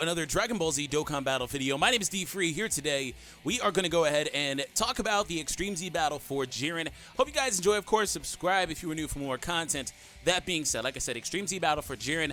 another Dragon Ball Z Dokkan Battle video. My name is D-Free. Here today, we are going to go ahead and talk about the Extreme Z Battle for Jiren. Hope you guys enjoy. Of course, subscribe if you are new for more content. That being said, like I said, Extreme Z Battle for Jiren.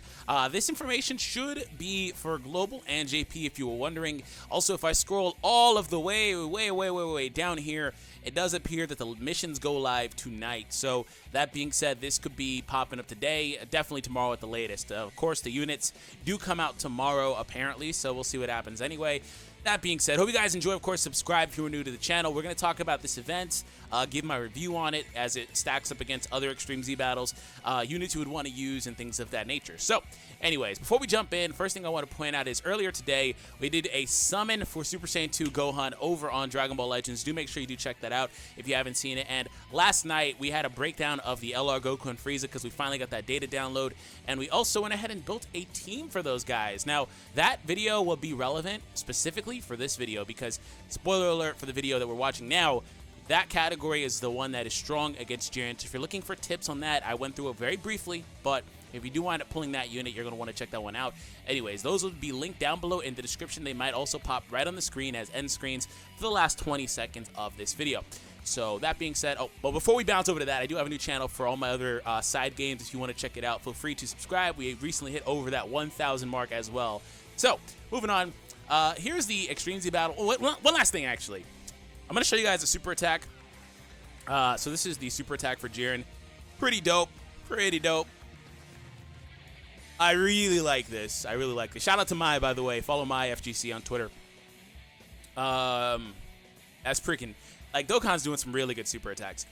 This information should be for Global and JP if you were wondering. Also, if I scroll all of the way down here, it does appear that the missions go live tonight. So that being said, this could be popping up today, definitely tomorrow at the latest. Of course, the units do come out tomorrow, apparently, so we'll see what happens anyway. That being said, hope you guys enjoy. Of course, subscribe if you are new to the channel. We're going to talk about this event, give my review on it as it stacks up against other Extreme Z battles, units you would want to use, and things of that nature. So, anyways, before we jump in, first thing I want to point out is earlier today, we did a summon for Super Saiyan 2 Gohan over on Dragon Ball Legends. Do make sure you do check that out if you haven't seen it. And last night, we had a breakdown of the LR Goku and Frieza because we finally got that data download, and we also went ahead and built a team for those guys. Now, that video will be relevant specifically for this video because, spoiler alert for the video that we're watching now, that category is the one that is strong against Jiren. So if you're looking for tips on that, I went through it very briefly, but if you do wind up pulling that unit, you're going to want to check that one out. Anyways, those will be linked down below in the description. They might also pop right on the screen as end screens for the last 20 seconds of this video. So that being said, but before we bounce over to that, I do have a new channel for all my other side games. If you want to check it out, feel free to subscribe. We recently hit over that 1,000 mark as well. So moving on, here's the Extreme Z Battle. Oh, one last thing, actually. I'm going to show you guys a super attack. So this is the super attack for Jiren. Pretty dope. Pretty dope. I really like this. I really like this. Shout out to Mai, by the way. Follow Mai FGC on Twitter. That's freaking... Like, Dokkan's doing some really good super attacks.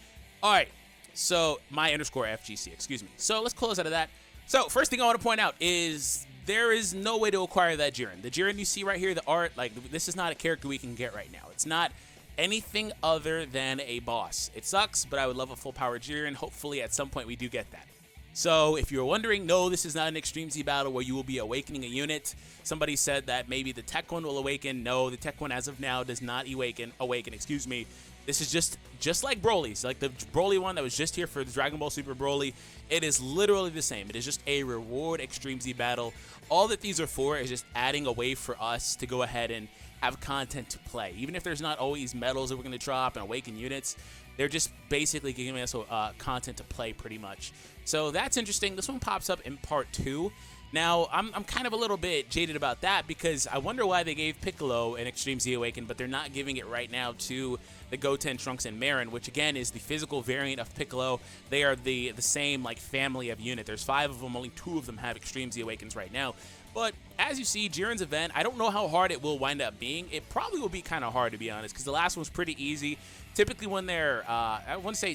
All right. So, Mai _ FGC. Excuse me. So, let's close out of that. So, first thing I want to point out is there is no way to acquire that Jiren. The Jiren you see right here, the art, like, this is not a character we can get right now. It's not anything other than a boss. It sucks, but I would love a full power Jiren. Hopefully, at some point, we do get that. So, if you're wondering, no, this is not an Extreme Z battle where you will be awakening a unit. Somebody said that maybe the tech one will awaken. No, the tech one as of now does not awaken, excuse me. This is just like Broly's, like the Broly one that was just here for the Dragon Ball Super Broly. It is literally the same. It is just a reward Extreme Z battle. All that these are for is just adding a way for us to go ahead and have content to play. Even if there's not always medals that we're going to drop and awaken units, they're just basically giving us content to play pretty much. So that's interesting. This one pops up in part 2. Now, I'm kind of a little bit jaded about that because I wonder why they gave Piccolo an Extreme Z Awaken, but they're not giving it right now to the Goten, Trunks, and Marin, which again is the physical variant of Piccolo. They are the same like family of unit. There's 5 of them, only 2 of them have Extreme Z Awakens right now. But as you see, Jiren's event, I don't know how hard it will wind up being. It probably will be kind of hard, to be honest, because the last one was pretty easy. Typically when they're,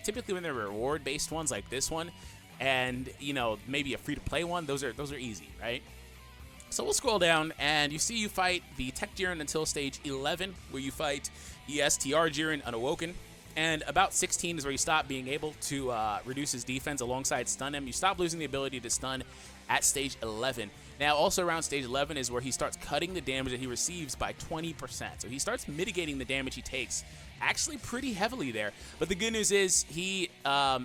typically when they're reward-based ones like this one, and, you know, maybe a free-to-play one, those are easy, right? So we'll scroll down, and you fight the Tech Jiren until stage 11, where you fight the STR Jiren unawoken. And about 16 is where you stop being able to reduce his defense alongside stun him. You stop losing the ability to stun at stage 11. Now, also around stage 11 is where he starts cutting the damage that he receives by 20%. So he starts mitigating the damage he takes actually pretty heavily there. But the good news is he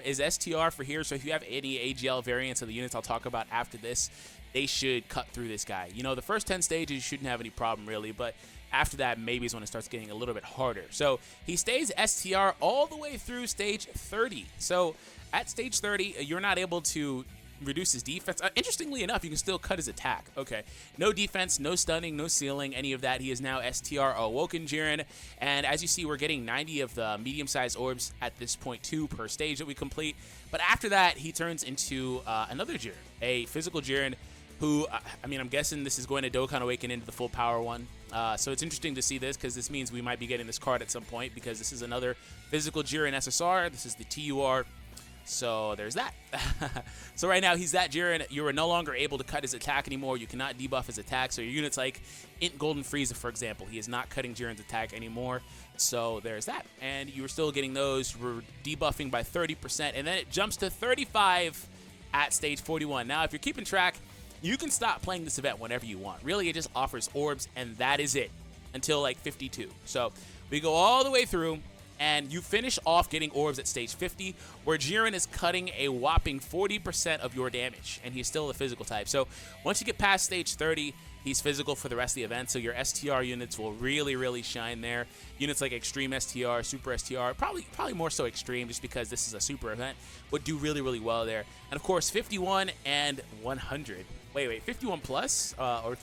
is STR for here. So if you have any AGL variants of the units I'll talk about after this, they should cut through this guy. You know, the first 10 stages you shouldn't have any problem really, but after that maybe is when it starts getting a little bit harder. So he stays STR all the way through stage 30. So at stage 30, you're not able to reduce his defense. Interestingly enough, you can still cut his attack. Okay, no defense, no stunning, no sealing, any of that. He is now STR Awoken Jiren, and as you see, we're getting 90 of the medium-sized orbs at this point too per stage that we complete. But after that, he turns into another Jiren, a physical Jiren, who, I mean, I'm guessing this is going to Dokkan Awaken into the full power one. So it's interesting to see this because this means we might be getting this card at some point because this is another physical Jiren SSR. This is the TUR. So there's that. So right now he's that Jiren. You are no longer able to cut his attack anymore. You cannot debuff his attack. So your units like Int Golden Frieza, for example, he is not cutting Jiren's attack anymore. So there's that. And you are still getting those. We're debuffing by 30%. And then it jumps to 35 at stage 41. Now, if you're keeping track, you can stop playing this event whenever you want. Really, it just offers orbs, and that is it until like 52. So we go all the way through. And you finish off getting orbs at stage 50, where Jiren is cutting a whopping 40% of your damage, and he's still the physical type. So once you get past stage 30, He's physical for the rest of the event, so your STR units will really, really shine there. Units like Extreme STR, Super STR, probably more so Extreme, just because this is a super event, would do really, really well there. And of course, 51 and 100. Wait, 51 plus? Or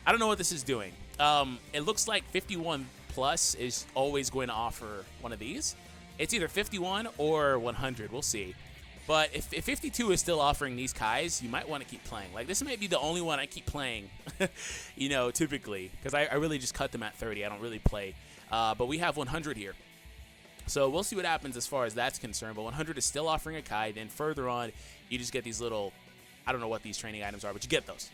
I don't know what this is doing. It looks like 51 plus is always going to offer one of these. It's either 51 or 100. We'll see. But if 52 is still offering these Kais, you might want to keep playing. Like, this might be the only one I keep playing, you know, typically. Because I really just cut them at 30. I don't really play. But we have 100 here. So we'll see what happens as far as that's concerned. But 100 is still offering a Kai. Then further on, you just get these little, I don't know what these training items are, but you get those.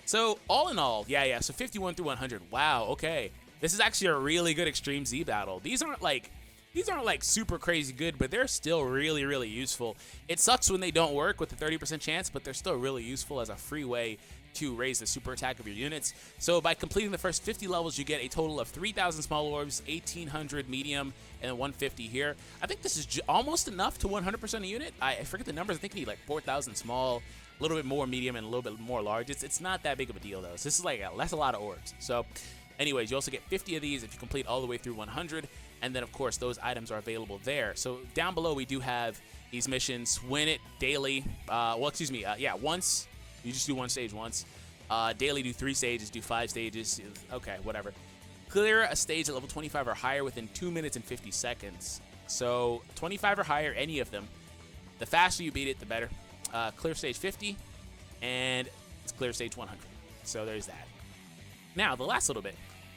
So all in all, yeah. So 51 through 100. Wow, okay. This is actually a really good Extreme Z battle. These aren't like super crazy good, but they're still really, really useful. It sucks when they don't work with the 30% chance, but they're still really useful as a free way to raise the super attack of your units. So by completing the first 50 levels, you get a total of 3,000 small orbs, 1,800 medium, and 150 here. I think this is almost enough to 100% a unit. I forget the numbers. I think you need like 4,000 small, a little bit more medium, and a little bit more large. It's not that big of a deal, though. So this is like that's a lot of orbs. So anyways, you also get 50 of these if you complete all the way through 100. And then, of course, those items are available there. So down below, we do have these missions. Win it daily. Once. You just do one stage once. Daily, do 3 stages. Do 5 stages. Okay, whatever. Clear a stage at level 25 or higher within 2 minutes and 50 seconds. So 25 or higher, any of them. The faster you beat it, the better. Clear stage 50. And it's clear stage 100. So there's that. Now, the last little bit.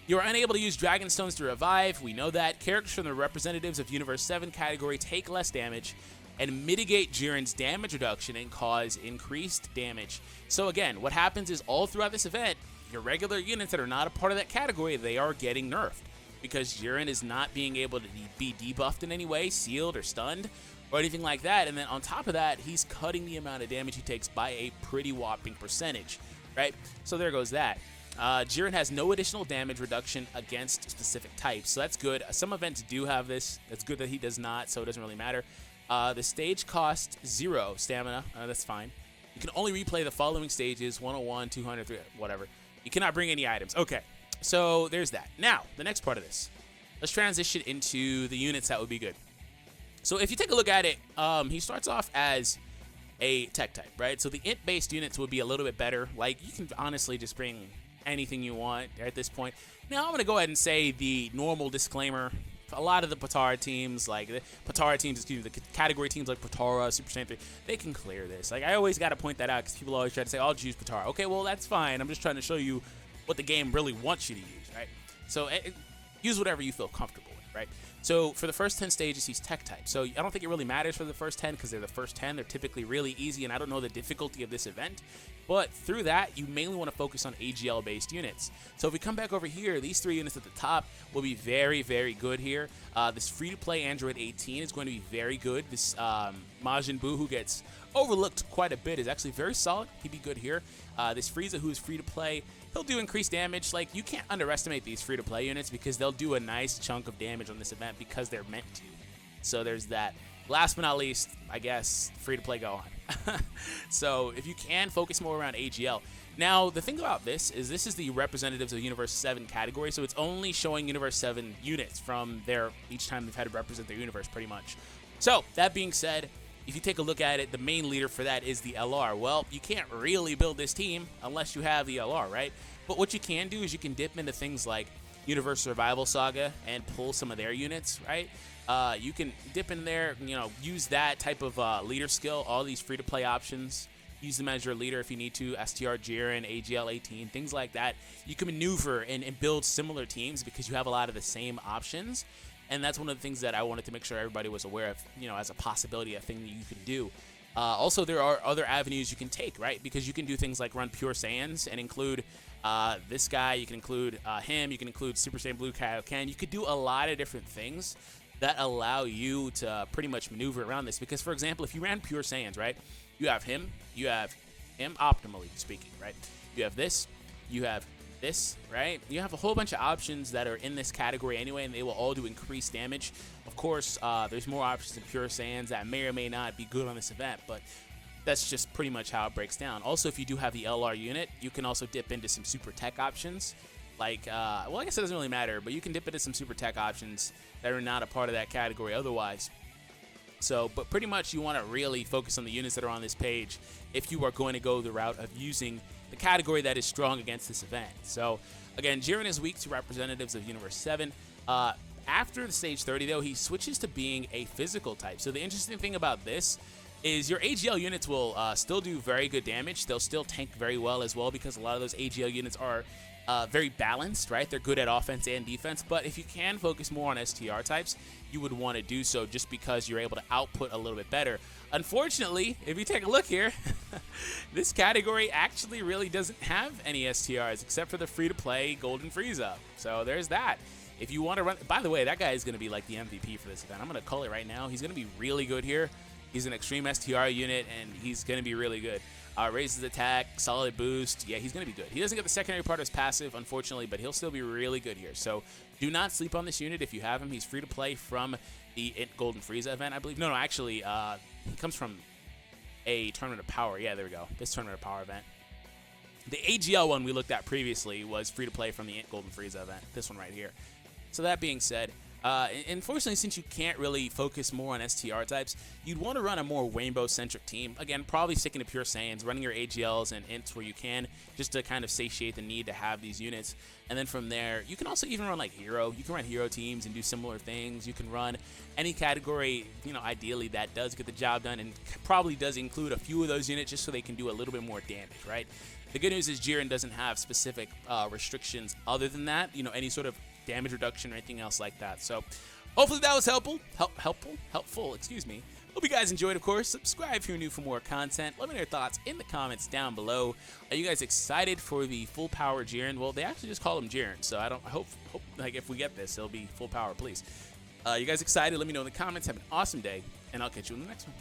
You are unable to use Dragon Stones to revive. We know that. Characters from the representatives of Universe 7 category take less damage and mitigate Jiren's damage reduction and cause increased damage. So again, what happens is all throughout this event, your regular units that are not a part of that category, they are getting nerfed because Jiren is not being able to be debuffed in any way, sealed or stunned or anything like that. And then on top of that, he's cutting the amount of damage he takes by a pretty whopping percentage, right? So there goes that. Jiren has no additional damage reduction against specific types, so that's good. Some events do have this. It's good that he does not, so it doesn't really matter. The stage costs 0 stamina. That's fine. You can only replay the following stages, 101, 200, 300, whatever. You cannot bring any items. Okay, so there's that. Now, the next part of this. Let's transition into the units that would be good. So if you take a look at it, he starts off as a tech type, right? So the int-based units would be a little bit better. Like, you can honestly just bring anything you want at this point. Now, I'm going to go ahead and say the normal disclaimer. A lot of the Potara teams, the category teams like Potara, Super Saiyan 3, they can clear this. Like, I always got to point that out because people always try to say, I'll choose Potara. Okay, well, that's fine. I'm just trying to show you what the game really wants you to use, right? So use whatever you feel comfortable with, right? So for the first 10 stages, he's tech type. So I don't think it really matters for the first 10 because they're the first 10. They're typically really easy, and I don't know the difficulty of this event. But through that, you mainly want to focus on AGL-based units. So if we come back over here, these 3 units at the top will be very, very good here. This free-to-play Android 18 is going to be very good. This Majin Buu, who gets overlooked quite a bit, is actually very solid. He'd be good here. This Frieza, who is free-to-play, he'll do increased damage. Like, you can't underestimate these free-to-play units because they'll do a nice chunk of damage on this event because they're meant to. So there's that. Last but not least, I guess, free-to-play Gohan. So if you can, focus more around AGL. Now, the thing about this is the representatives of Universe 7 category, so it's only showing Universe 7 units from their each time they've had to represent their universe, pretty much. So, that being said, if you take a look at it, the main leader for that is the LR. Well, you can't really build this team unless you have the LR, right? But what you can do is you can dip into things like Universe Survival Saga and pull some of their units, right? You can dip in there, use that type of leader skill, all these free-to-play options. Use them as your leader if you need to, STR Jiren, AGL 18, things like that. You can maneuver and build similar teams because you have a lot of the same options. And that's one of the things that I wanted to make sure everybody was aware of, as a possibility, a thing that you can do. Also, there are other avenues you can take, right? Because you can do things like run Pure Saiyans and include this guy. You can include him. You can include Super Saiyan Blue Kaioken. You could do a lot of different things that allow you to pretty much maneuver around this. Because, for example, if you ran Pure Saiyans, right? You have him optimally speaking, right? You have this, right? You have a whole bunch of options that are in this category anyway, and they will all do increased damage. Of course, there's more options in Pure Saiyans that may or may not be good on this event, but that's just pretty much how it breaks down. Also, if you do have the LR unit, you can also dip into some super tech options. Like, well, I guess it doesn't really matter, but you can dip into some super tech options that are not a part of that category otherwise. So, but pretty much you want to really focus on the units that are on this page if you are going to go the route of using the category that is strong against this event. So, again, Jiren is weak to representatives of Universe 7. After the stage 30, though, he switches to being a physical type. So the interesting thing about this is your AGL units will still do very good damage. They'll still tank very well as well because a lot of those AGL units are very balanced, right? They're good at offense and defense, but if you can focus more on STR types, you would want to do so just because you're able to output a little bit better. Unfortunately, if you take a look here, this category actually really doesn't have any STRs except for the free-to-play Golden Frieza. So there's that. If you want to run, by the way, that guy is going to be like the MVP for this event. I'm going to call it right now. He's going to be really good here. He's an extreme STR unit, and he's going to be really good. Raises attack, solid boost. Yeah, he's going to be good. He doesn't get the secondary part of his passive, unfortunately, but he'll still be really good here. So do not sleep on this unit if you have him. He's free to play from the Golden Frieza event, I believe. No, actually, he comes from a Tournament of Power. Yeah, there we go. This Tournament of Power event. The AGL one we looked at previously was free to play from the Golden Frieza event. This one right here. So that being said, unfortunately, since you can't really focus more on STR types, you'd want to run a more Rainbow-centric team. Again, probably sticking to pure Saiyans, running your AGLs and Ints where you can, just to kind of satiate the need to have these units. And then from there, you can also even run like Hero. You can run Hero teams and do similar things. You can run any category, you know, ideally that does get the job done and probably does include a few of those units just so they can do a little bit more damage, right? The good news is Jiren doesn't have specific restrictions other than that, you know, any sort of damage reduction or anything else like that. So hopefully that was helpful, excuse me. Hope you guys enjoyed, of course. Subscribe if you're new for more content. Let me know your thoughts in the comments down below. Are you guys excited for the full power Jiren? Well, they actually just call him Jiren, so I hope like if we get this, it'll be full power, please. You guys excited? Let me know in the comments. Have an awesome day, and I'll catch you in the next one.